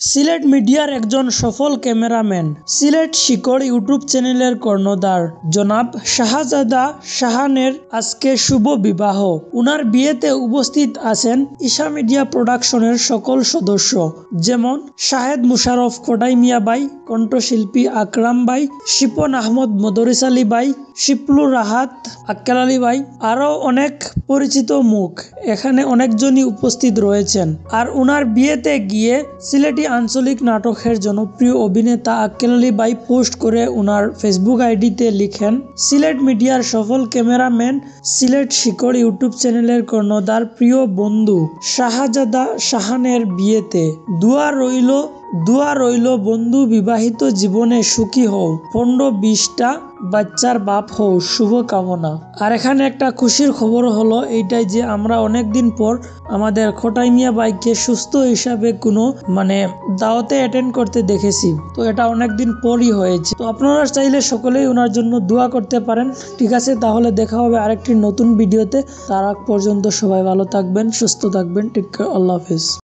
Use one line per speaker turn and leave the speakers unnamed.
সিলেট মিডিয়ার একজন সফল ক্যামেরাম্যান, সিলেট শিকড় ইউটিউব চ্যানেলের কর্ণধার জনাব শাহজাদা শাহানের আজকে শুভ বিবাহ। উনার বিয়েতে উপস্থিত আছেন ঈশা মিডিয়া প্রোডাকশনের সকল সদস্য, যেমন শাহেদ মুশারফ কোটাই মিয়া ভাই, কণ্ঠশিল্পী আকরাম ভাই, শিপন আহমদ মদরিস আলী ভাই, শিপলুর রাহাত আক্কেল আলী ভাই, আরও অনেক পরিচিত মুখ এখানে অনেকজনই উপস্থিত রয়েছেন। আর উনার বিয়েতে গিয়ে সিলেটি আঞ্চলিক নাটকের জনপ্রিয় অভিনেতা আক্কেল আলী ভাই পোস্ট করে উনার ফেসবুক আইডিতে লিখেন, সিলেট মিডিয়ার সফল ক্যামেরাম্যান, সিলেট শিকড় ইউটিউব চ্যানেলের কর্ণধার প্রিয় বন্ধু শাহজাদা শাহানের বিয়েতে দোয়া রইল বন্ধু, বিবাহিত জীবনে সুখী হও, 15-20টা বাচ্চার বাপ হও, শুভকামনা। আর এখানে একটা খুশির খবর হলো এইটাই যে আমরা অনেকদিন পর আমাদের খোটাই মিয়া ভাইকে সুস্থ হিসাবে কোনো দাওয়াতে অ্যাটেন্ড করতে দেখেছি। তো এটা অনেকদিন পরই হয়েছে। তো আপনারা চাইলে সকলেই ওনার জন্য দোয়া করতে পারেন। ঠিক আছে, তাহলে দেখা হবে আরেকটি নতুন ভিডিওতে। তার আগ পর্যন্ত সবাই ভালো থাকবেন, সুস্থ থাকবেন। টেক কেয়ার, আল্লাহ হাফেজ।